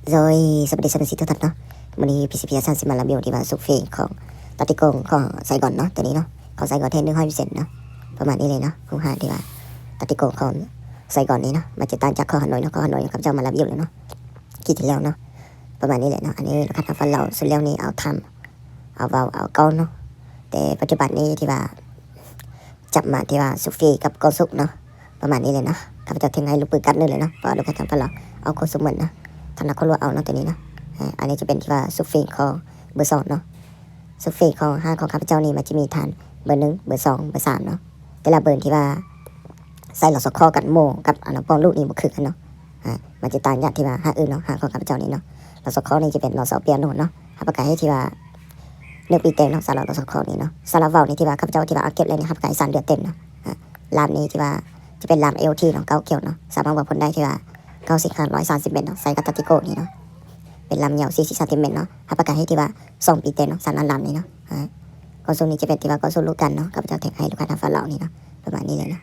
Rồi sắp đến sân sĩ thật nó mình đi PCP sang xin mà làm biểu thì vào sụp phêของตัดที่โกงของไซก่อนเนาะตัวนี้เนาะของไซก่อนเทน100%เนาะประมาณนี้เลยเนาะคงหาที่ว่าตัดที่โกงของไซก่อนนี้เนาะมันจะต่างจากข้อหน่อยเนาะข้อหน่อยครับเจ้ามารับอยู่เลยเนาะคิดที่แล้วเนาะประมาณนี้เลยเนาะอันนี้คัดฟันเราสุดแล้วนี่เอาทำเอาเบาเอาเกาเนาะแต่ปัจจุบันนี้ที่ว่าจับมาที่ว่าสุฟีกับโกสุกเนาะประมาณนี้เลยเนาะข้าพเจ้าทิ้งให้ลูกปืนกัดเลยเนาะเพราะลูกคัดฟันเราเอาโกสุกเหมือนนะท่านนักคนรู้เอาเนาะตัวนี้เนาะอันนี้จะเป็นที่ว่าสุฟีของเบอร์2เนาะสุฟีของ5ของข้าพเจ้านี่มันจะมีฐานเบอร์1เบอร์2เบอร์3เนาะแต่ละเบอร์ที่ว่าใส่หลอดสกอกันโมกับอันปองลูกนี่บ่คือกันเนาะมันจะต่างจากที่ว่า5อื่นเนาะ5ของข้าพเจ้านี่เนาะหลอดสกอนี่จะเป็นหลอดเสาเปียโนเนาะประกาศให้ที่ว่าเนื้อปีเต็มเนาะสำหรับหลอดสกอนี่เนาะสำหรับเว้านี่ที่ว่าข้าพเจ้าที่ว่าเอาเก็บเลยนี่ประกาศ3เดือนเต็มเนาะลามนี้ที่ว่าจะเป็นลาม LT เนาะเก้าเกี่ยวเนาะสามารถวัดผลได้ที่ว่า130เมตรเนาะใส่กับตาติโกนี่เนาะเป็นลำยาว40 เซนติเมตรเนาะประกาศให้ที่ว่า2ปีเต็มเนาะสารลำนี่เนาะก็ส่วนนี้จะเป็นที่ว่าก็ส่วนลูกกันเนาะข้าพเจ้าเทคให้ลูกค้าทำฟันเหล่านี่เนาะประมาณนี้เลยเนาะ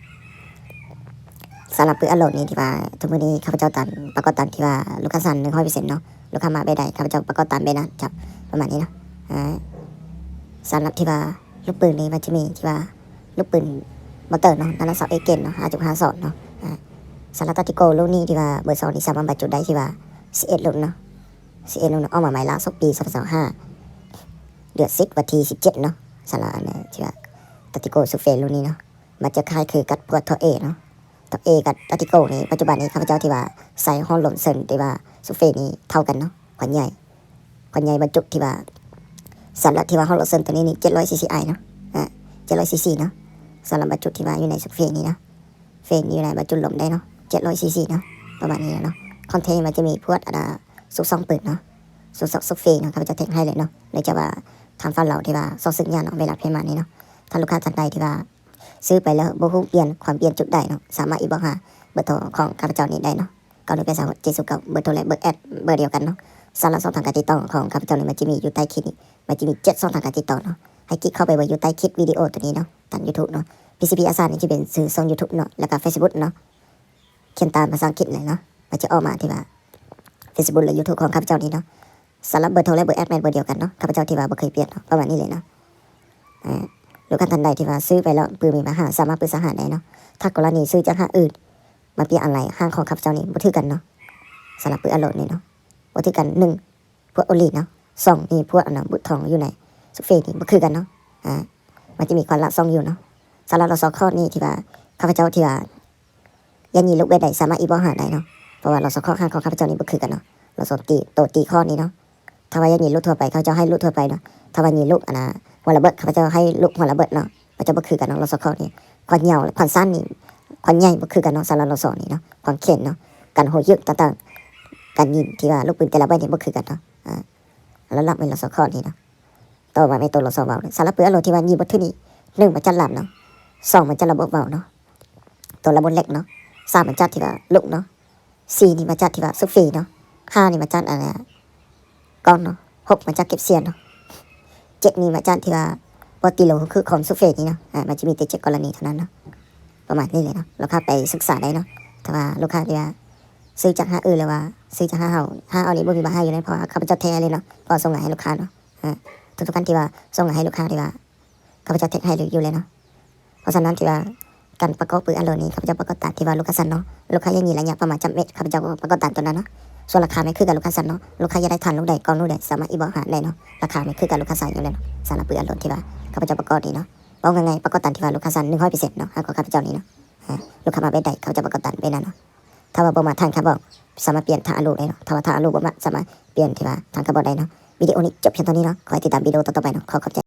สำหรับปืนอโลดนี่ที่ว่าทุกมื้อนี้ข้าพเจ้าตันประกอบตันที่ว่าลูกค้าสั่น100%เนาะลูกค้ามาไปได้ข้าพเจ้าประกอบตันไปนะจับประมาณนี้เนาะสำหรับที่ว่าลูกปืนนี่มันจะมีที่ว่าลูกปืนมอเตอร์เนาะนั่นละ2 เกนเนาะ 5.52 เนาะสำหรับตาติโกลูกนี้ที่ว่าเบอร์2นี่สามารถบรรจุได้ที่ว่า11ลูกเนาะ11ลูกเนาะออกมาใหม่ล่าสุดปี2025เดือน10วันที่17เนาะสำหรับอันนี้ที่ว่าตาติโกซูเฟลูกนี้เนาะมันจะคล้ายคือกับพวกทอเอเนาะทอเอกับตาติโกนี่ปัจจุบันนี้ข้าพเจ้าที่ว่าใส่ห้องหล่นเซินที่ว่าซูเฟนี่เท่ากันเนาะขวัญใหญ่บรรจุที่ว่าสำหรับที่ว่าห้องหล่นเซินตัวนี้นี่700 CCI เนาะ700 CC เนาะสำหรับบรรจุที่ว่าอยู่ในซูเฟนี่เนาะเฟนอยู่ในบรรจุลมได้เนาะ700 CC เนาะประมาณนี้เนาะคอนเทนต์มันจะมีพวกซุกซองปืนเนาะซุกเฟเนาะข้าพเจ้าเทคให้เลยเนาะในจะว่าทำฟันเราที่ว่าซอสึกยาเนาะเวลาเพย์มานี่เนาะถ้าลูกค้าท่านใดที่ว่าซื้อไปแล้วบ่ฮู้เปลี่ยนความเปลี่ยนจุดได้เนาะสามารถอีกบอกหาเบอร์โทรของข้าพเจ้านี้ได้เนาะ9183 709เบอร์โทรและเบอร์แอดเบอร์เดียวกันเนาะสำหรับช่องทางการติดต่อของข้าพเจ้านี่มันจะมีอยู่ใต้คลิปนี่มันจะมี7ช่องทางการติดต่อเนาะให้คลิกเข้าไปอยู่ใต้คลิปวิดีโอตัวนี้เนาะทาง YouTube เนาะ PCP อาซานี่จะเป็นสื่อช่อง YouTube เนาะแล้วก็ Facebook เนาะเขียนตามภาษาอังกฤษเลยเนาะมันจะออกมาที่ว่า Facebook และ YouTube ของข้าพเจ้านี้เนาะสำหรับเบอร์โทรและเบอร์แอดแมนเบอร์เดียวกันเนาะข้าพเจ้าที่ว่าบ่เคยเปลี่ยนเนาะประมาณนี้เลยเนาะลูกค้าท่านใดที่ว่าซื้อไปแล้วปืนมีปัญหาสามารถปรึกษาหาได้เนาะถ้ากรณีซื้อจากห้างอื่นมาเปลี่ยนอะไรห้างของข้าพเจ้านี่บ่ถือกันเนาะสำหรับปืนอโลดนี่เนาะบ่ถือกัน1พวกโอลีเนาะ2นี่พวกอันนั้นบุตรทองอยู่ในสุเฟนี่บ่คือกันเนาะมันจะมีความละ2อยู่เนาะสำหรับเรา2ข้อนี้ที่ว่าข้าพเจ้าที่ว่ายังมีลูกใดๆสามารถอีบ่หาได้เนาะเพราะว่าเรา2ข้อห้างของข้าพเจ้านี่บ่คือกันเนาะเราสอนตีข้อนี้เนาะถ้าว่ายังมีลูกทั่วไปเขาจะให้ลูกทั่วไปเนาะถ้าว่ามีลูกหัวระเบิดเขาจะให้ลูกหัวระเบิดเนาะมันจะบ่คือกันเนาะเราสอนข้อนี้ความยาวความสั้นนี่ความใหญ่บ่คือกันเนาะสำหรับเราสอนนี่เนาะความเข็นเนาะการโหยึกต่างๆการยิงที่ว่าลูกปืนแต่ละใบนี่บ่คือกันเนาะแล้วรับเป็นเราสอนข้อนี้เนาะต่อมาเป็นตัวเราสอนเบาสำหรับปืนอโลที่ว่ายิงบ่ทึนี่1มันจะลำเนาะ2มันจะระเบิดเบาเนาะตัวระเบิดเล็กเนาะ3มันจัดที่ว่าลูกเนาะ4นี่มาจัดที่ว่าซุฟฟีเนาะ5นี่มาจัดอะไรก้อนเนาะ6มาจัดเก็บเสียนเนาะ7นี่มาจัดที่ว่าปติโลคือของซุฟเฟนี่เนาะมันจะมีแต่7กรณีเท่านั้นเนาะประมาณนี้เลยเนาะลูกค้าไปศึกษาได้เนาะถ้าว่าลูกค้าที่ว่าซื้อจากห้างอื่นเลยว่าซื้อจากห้างเอานี่บ่มีมาให้อยู่ในเพราะข้าพเจ้าแท้เลยเนาะพอส่งให้ลูกค้าเนาะทุกท่านที่ว่าส่งให้ลูกค้าที่ว่าข้าพเจ้าแท้ให้อยู่เลยเนาะเพราะฉะนั้นที่ว่าการประกอบปืนอโลนี้ข้าพเจ้าประกอบตัดที่ว่าลูกค้าสั่นเนาะลูกค้ายังมีระยะประมาณจำเม็ดข้าพเจ้าประกอบตัดตัวนั้นเนาะส่วนราคาไม่คือกับลูกค้าสั่นเนาะลูกค้าจะได้ทันลูกใดกองลูกใดสามารถอีบอกหาได้เนาะราคาไม่คือกับลูกค้าสั่นอยู่เลยเนาะสำหรับปืนอโลที่ว่าข้าพเจ้าประกอบนี้เนาะว่าไงประกอบตัดที่ว่าลูกค้าสั่น100%เนาะของข้าพเจ้านี้เนาะลูกค้ามาไปได้เขาจะประกอบตัดไปนั่นเนาะถ้าว่าบ่มาทางครับบอกสามารถเปลี่ยนทางอโลได้เนาะถ้าว่าทางอโลบ่มาสามารถเปลี่ยนที่ว่าทางครับบอกได้เนาะวิดีโอนี้จบเพียงเท่านี้เนาะขอให้ติดตามวิดีโอต่อๆไปเนาะขอบใจ